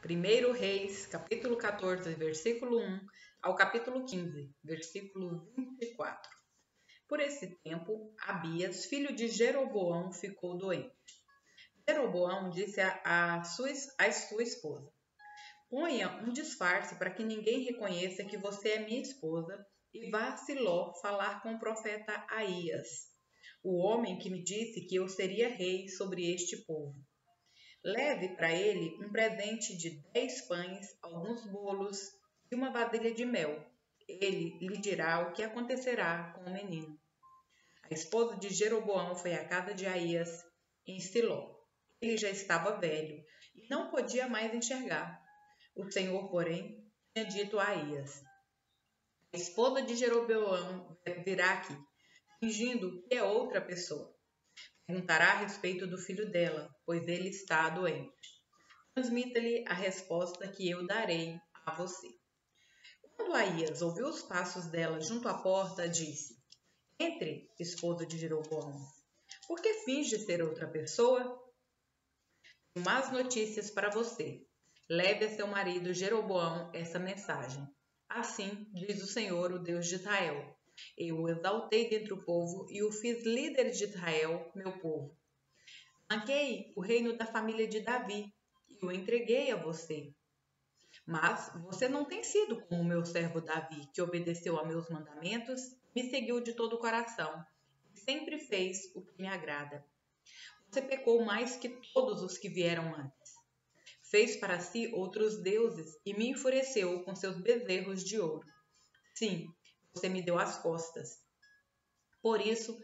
1 Reis, capítulo 14, versículo 1 ao capítulo 15, versículo 24. Por esse tempo, Abias, filho de Jeroboão, ficou doente. Jeroboão disse à sua esposa: Ponha um disfarce para que ninguém reconheça que você é minha esposa e vá a Siló falar com o profeta Aías, o homem que me disse que eu seria rei sobre este povo. Leve para ele um presente de 10 pães, alguns bolos e uma vasilha de mel. Ele lhe dirá o que acontecerá com o menino. A esposa de Jeroboão foi à casa de Aías em Siló. Ele já estava velho e não podia mais enxergar. O Senhor, porém, tinha dito a Aías: A esposa de Jeroboão virá aqui, fingindo que é outra pessoa. Perguntará a respeito do filho dela, pois ele está doente. Transmita-lhe a resposta que eu darei a você. Quando Aías ouviu os passos dela junto à porta, disse: Entre, esposa de Jeroboão. Por que finge ser outra pessoa? Tenho más notícias para você. Leve a seu marido Jeroboão essa mensagem. Assim diz o Senhor, o Deus de Israel: Eu o exaltei dentre o povo e o fiz líder de Israel, meu povo. Arranquei o reino da família de Davi e o entreguei a você. Mas você não tem sido como o meu servo Davi, que obedeceu a meus mandamentos, me seguiu de todo o coração e sempre fez o que me agrada. Você pecou mais que todos os que vieram antes. Fez para si outros deuses e me enfureceu com seus bezerros de ouro. Sim, você me deu as costas. Por isso,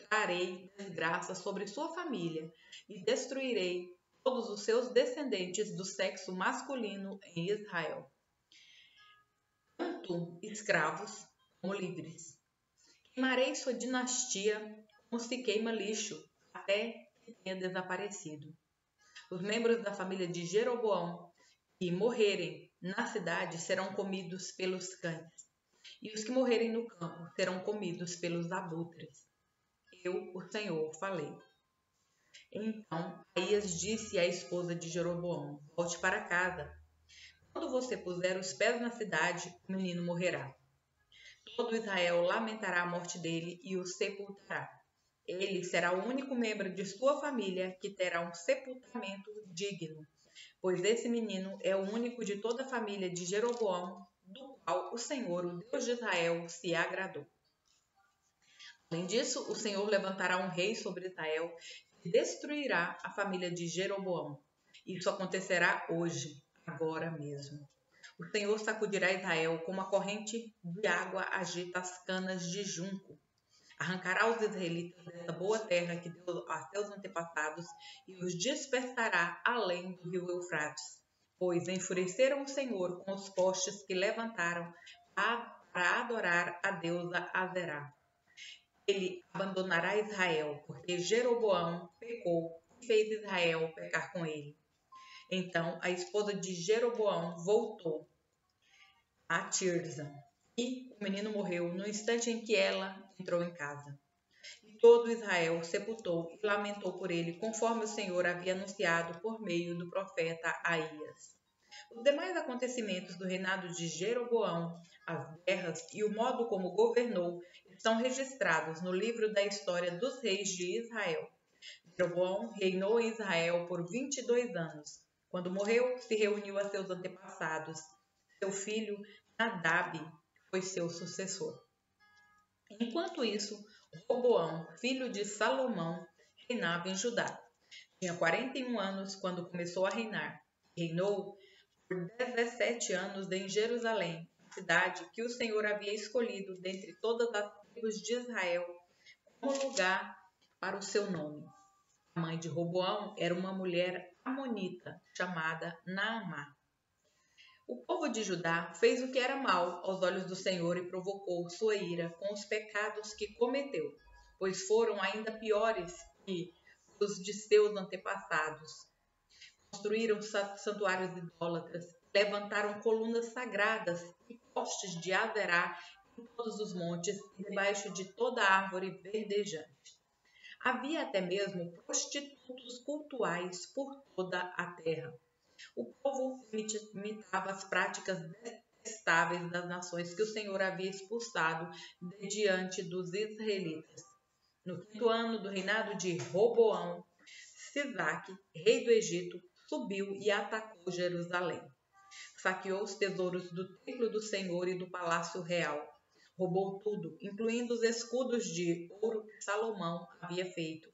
trarei desgraça sobre sua família e destruirei todos os seus descendentes do sexo masculino em Israel, tanto escravos como livres. Queimarei sua dinastia como se queima lixo, até que tenha desaparecido. Os membros da família de Jeroboão que morrerem na cidade serão comidos pelos cães, e os que morrerem no campo serão comidos pelos abutres. Eu, o Senhor, falei. Então Aías disse à esposa de Jeroboão: Volte para casa. Quando você puser os pés na cidade, o menino morrerá. Todo Israel lamentará a morte dele e o sepultará. Ele será o único membro de sua família que terá um sepultamento digno, pois esse menino é o único de toda a família de Jeroboão, do qual o Senhor, o Deus de Israel, se agradou. Além disso, o Senhor levantará um rei sobre Israel e destruirá a família de Jeroboão. Isso acontecerá hoje, agora mesmo. O Senhor sacudirá Israel como a corrente de água agita as canas de junco. Arrancará os israelitas dessa boa terra que deu a seus antepassados e os dispersará além do rio Eufrates, pois enfureceram o Senhor com os postes que levantaram para adorar a deusa Azerá. Ele abandonará Israel, porque Jeroboão pecou e fez Israel pecar com ele. Então a esposa de Jeroboão voltou a Tirza, e o menino morreu no instante em que ela entrou em casa. E todo Israel sepultou e lamentou por ele, conforme o Senhor havia anunciado por meio do profeta Aías. Os demais acontecimentos do reinado de Jeroboão, as guerras e o modo como governou estão registrados no livro da história dos reis de Israel. Jeroboão reinou em Israel por 22 anos. Quando morreu, se reuniu a seus antepassados. Seu filho Nadab foi seu sucessor. Enquanto isso, Roboão, filho de Salomão, reinava em Judá. Tinha 41 anos quando começou a reinar. Reinou por 17 anos em Jerusalém, a cidade que o Senhor havia escolhido dentre todas as tribos de Israel como lugar para o seu nome. A mãe de Roboão era uma mulher amonita chamada Naamá. O povo de Judá fez o que era mal aos olhos do Senhor e provocou sua ira com os pecados que cometeu, pois foram ainda piores que os de seus antepassados. Construíram santuários idólatras, levantaram colunas sagradas e postes de Azerá em todos os montes e debaixo de toda árvore verdejante. Havia até mesmo prostitutos cultuais por toda a terra. O povo imitava as práticas detestáveis das nações que o Senhor havia expulsado de diante dos israelitas. No 5º ano do reinado de Roboão, Sisaque, rei do Egito, subiu e atacou Jerusalém. Saqueou os tesouros do templo do Senhor e do palácio real. Roubou tudo, incluindo os escudos de ouro que Salomão havia feito.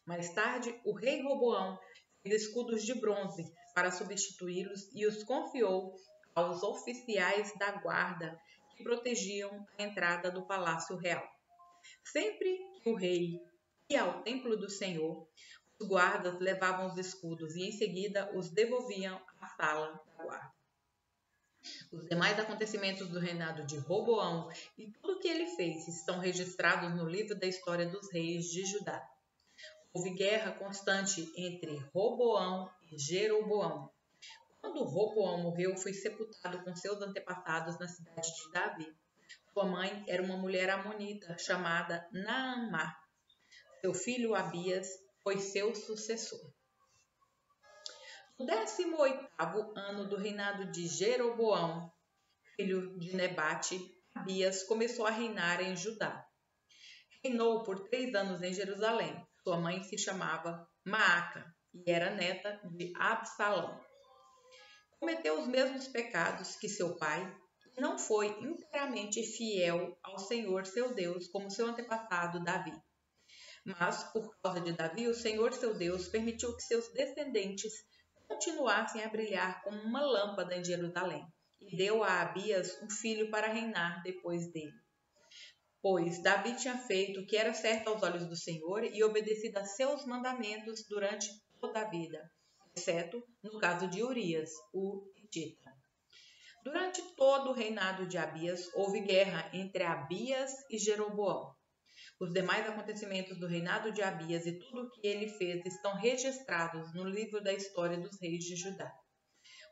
Mais tarde, o rei Roboão fez escudos de bronze para substituí-los e os confiou aos oficiais da guarda que protegiam a entrada do palácio real. Sempre que o rei ia ao templo do Senhor, os guardas levavam os escudos e em seguida os devolviam à sala da guarda. Os demais acontecimentos do reinado de Roboão e tudo o que ele fez estão registrados no livro da história dos reis de Judá. Houve guerra constante entre Roboão e Jeroboão. Quando Roboão morreu, foi sepultado com seus antepassados na cidade de Davi. Sua mãe era uma mulher amonita chamada Naamá. Seu filho Abias foi seu sucessor. No 18º ano do reinado de Jeroboão, filho de Nebate, Abias começou a reinar em Judá. Reinou por 3 anos em Jerusalém. Sua mãe se chamava Maaca e era neta de Absalão. Cometeu os mesmos pecados que seu pai e não foi inteiramente fiel ao Senhor seu Deus como seu antepassado Davi. Mas, por causa de Davi, o Senhor seu Deus permitiu que seus descendentes continuassem a brilhar como uma lâmpada em Jerusalém e deu a Abias um filho para reinar depois dele. Pois Davi tinha feito o que era certo aos olhos do Senhor e obedecido a seus mandamentos durante toda a vida, exceto no caso de Urias, o hitita. Durante todo o reinado de Abias, houve guerra entre Abias e Jeroboão. Os demais acontecimentos do reinado de Abias e tudo o que ele fez estão registrados no livro da história dos reis de Judá.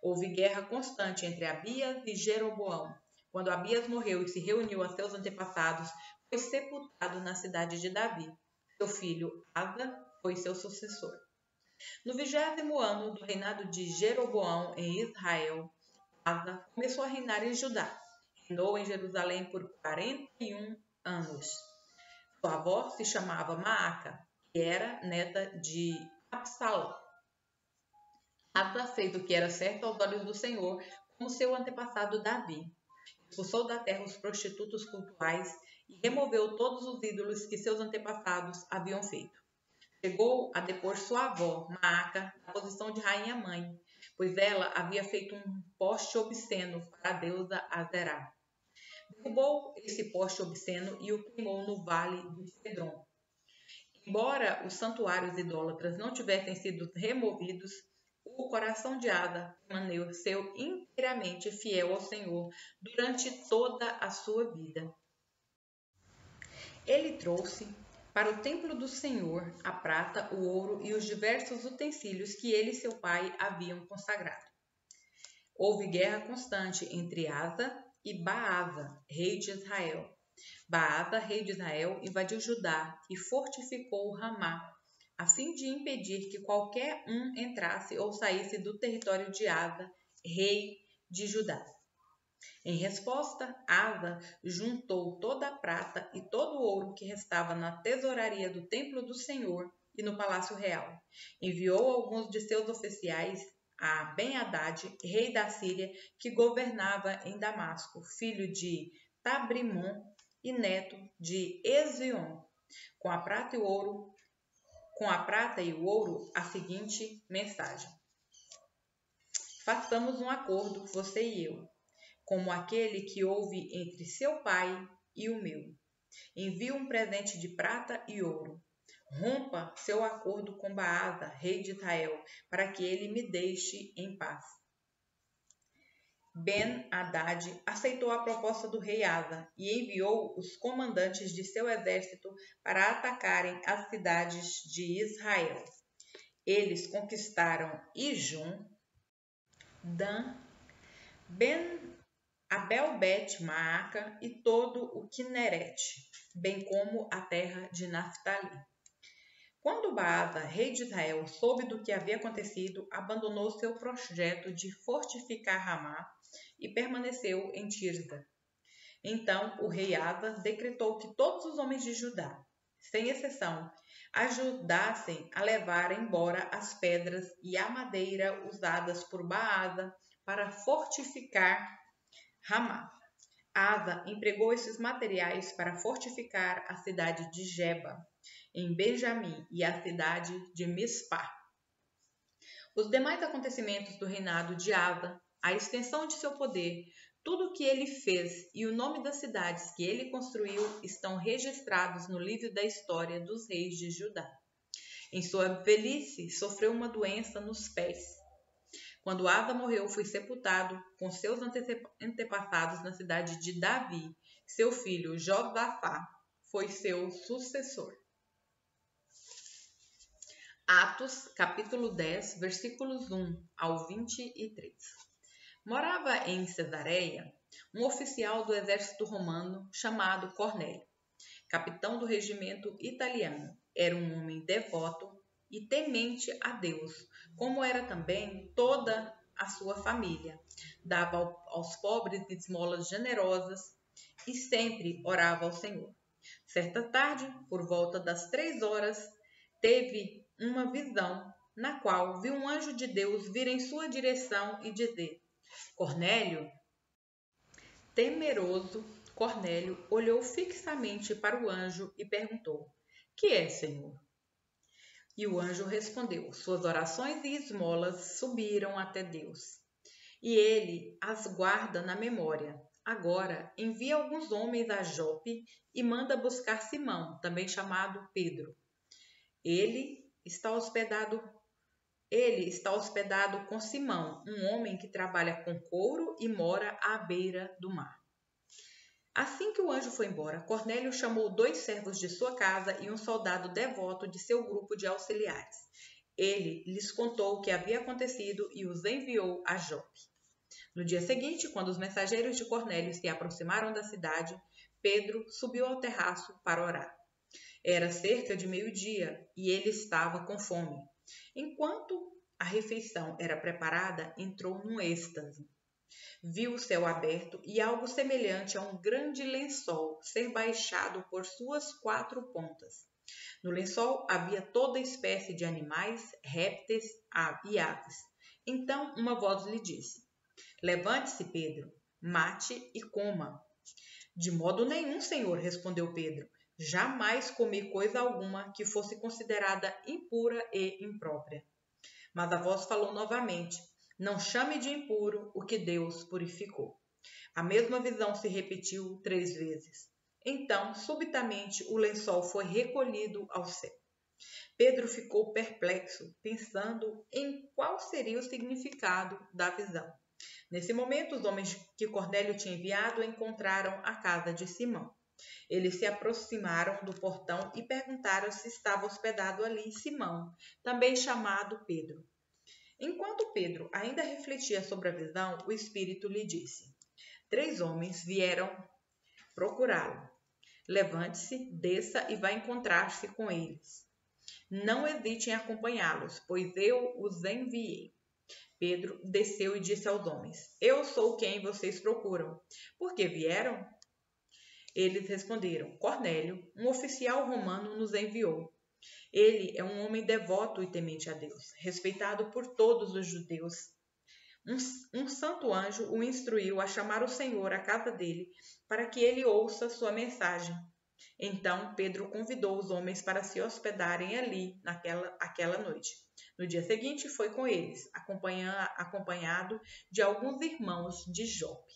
Houve guerra constante entre Abias e Jeroboão. Quando Abias morreu e se reuniu a seus antepassados, foi sepultado na cidade de Davi. Seu filho Asa foi seu sucessor. No 20º ano do reinado de Jeroboão em Israel, Asa começou a reinar em Judá. Reinou em Jerusalém por 41 anos. Sua avó se chamava Maaca, que era neta de Absalão. Asa fez o que era certo aos olhos do Senhor, como seu antepassado Davi. Expulsou da terra os prostitutos cultuais e removeu todos os ídolos que seus antepassados haviam feito. Chegou a depor sua avó, Maaca, na posição de rainha-mãe, pois ela havia feito um poste obsceno para a deusa Azerá. Derrubou esse poste obsceno e o queimou no vale do Cedron. Embora os santuários idólatras não tivessem sido removidos, o coração de Asa permaneceu inteiramente fiel ao Senhor durante toda a sua vida. Ele trouxe para o templo do Senhor a prata, o ouro e os diversos utensílios que ele e seu pai haviam consagrado. Houve guerra constante entre Asa e Baasa, rei de Israel. Baasa, rei de Israel, invadiu Judá e fortificou Ramá, a fim de impedir que qualquer um entrasse ou saísse do território de Asa, rei de Judá. Em resposta, Asa juntou toda a prata e todo o ouro que restava na tesouraria do templo do Senhor e no palácio real. Enviou alguns de seus oficiais a Ben-Hadad, rei da Síria, que governava em Damasco, filho de Tabrimon e neto de Ezion, com a prata e o ouro, a seguinte mensagem: façamos um acordo, você e eu, como aquele que houve entre seu pai e o meu. Envie um presente de prata e ouro. Rompa seu acordo com Baasa, rei de Israel, para que ele me deixe em paz. Ben-Hadad aceitou a proposta do rei Asa e enviou os comandantes de seu exército para atacarem as cidades de Israel. Eles conquistaram Ijum, Dan, Abel-Bet-Maaca e todo o Quinerete, bem como a terra de Naftali. Quando Baasa, rei de Israel, soube do que havia acontecido, abandonou seu projeto de fortificar Ramá e permaneceu em Tirza. Então o rei Asa decretou que todos os homens de Judá, sem exceção, ajudassem a levar embora as pedras e a madeira usadas por Baasa para fortificar Ramá. Asa empregou esses materiais para fortificar a cidade de Geba, em Benjamim, e a cidade de Mispá. Os demais acontecimentos do reinado de Asa, a extensão de seu poder, tudo o que ele fez e o nome das cidades que ele construiu estão registrados no livro da história dos reis de Judá. Em sua velhice, sofreu uma doença nos pés. Quando Asa morreu, foi sepultado com seus antepassados na cidade de Davi. Seu filho Josafá foi seu sucessor. Atos, capítulo 10, versículos 1 ao 23. Morava em Cesareia um oficial do exército romano chamado Cornélio, capitão do regimento italiano. Era um homem devoto e temente a Deus, como era também toda a sua família. Dava aos pobres esmolas generosas e sempre orava ao Senhor. Certa tarde, por volta das 3 horas, teve uma visão na qual viu um anjo de Deus vir em sua direção e dizer: Cornélio. Temeroso, Cornélio olhou fixamente para o anjo e perguntou: Que é, Senhor? E o anjo respondeu: Suas orações e esmolas subiram até Deus, e ele as guarda na memória. Agora envia alguns homens a Jope e manda buscar Simão, também chamado Pedro. Ele está hospedado com Simão, um homem que trabalha com couro e mora à beira do mar. Assim que o anjo foi embora, Cornélio chamou 2 servos de sua casa e um soldado devoto de seu grupo de auxiliares. Ele lhes contou o que havia acontecido e os enviou a Jope. No dia seguinte, quando os mensageiros de Cornélio se aproximaram da cidade, Pedro subiu ao terraço para orar. Era cerca de meio-dia e ele estava com fome. Enquanto a refeição era preparada, entrou num êxtase. Viu o céu aberto e algo semelhante a um grande lençol ser baixado por suas 4 pontas. No lençol havia toda espécie de animais, répteis e aves. Então uma voz lhe disse: Levante-se, Pedro, mate e coma. De modo nenhum, Senhor, respondeu Pedro. Jamais comi coisa alguma que fosse considerada impura e imprópria. Mas a voz falou novamente: Não chame de impuro o que Deus purificou. A mesma visão se repetiu 3 vezes. Então, subitamente, o lençol foi recolhido ao céu. Pedro ficou perplexo, pensando em qual seria o significado da visão. Nesse momento, os homens que Cornélio tinha enviado encontraram a casa de Simão. Eles se aproximaram do portão e perguntaram se estava hospedado ali Simão, também chamado Pedro. Enquanto Pedro ainda refletia sobre a visão, o Espírito lhe disse: 3 homens vieram procurá-lo. Levante-se, desça e vá encontrar-se com eles. Não hesite em acompanhá-los, pois eu os enviei. Pedro desceu e disse aos homens: Eu sou quem vocês procuram. Por que vieram? Eles responderam: Cornélio, um oficial romano, nos enviou. Ele é um homem devoto e temente a Deus, respeitado por todos os judeus. Um santo anjo o instruiu a chamar o Senhor à casa dele, para que ele ouça sua mensagem. Então Pedro convidou os homens para se hospedarem ali aquela noite. No dia seguinte foi com eles, acompanhado de alguns irmãos de Jope.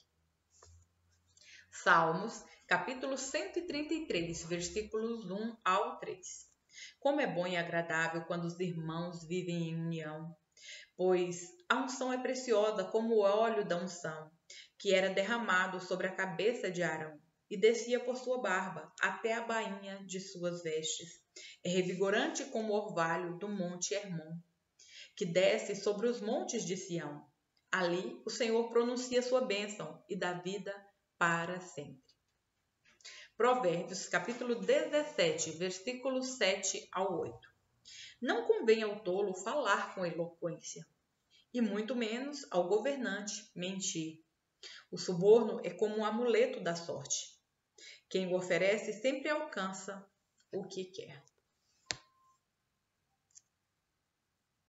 Salmos, capítulo 133, versículos 1 ao 3. Como é bom e agradável quando os irmãos vivem em união, pois a unção é preciosa como o óleo da unção, que era derramado sobre a cabeça de Arão e descia por sua barba até a bainha de suas vestes. É revigorante como o orvalho do monte Hermon, que desce sobre os montes de Sião. Ali o Senhor pronuncia sua bênção e dá vida para sempre. Provérbios, capítulo 17, versículos 7 ao 8. Não convém ao tolo falar com eloquência, e muito menos ao governante mentir. O suborno é como um amuleto da sorte. Quem o oferece sempre alcança o que quer.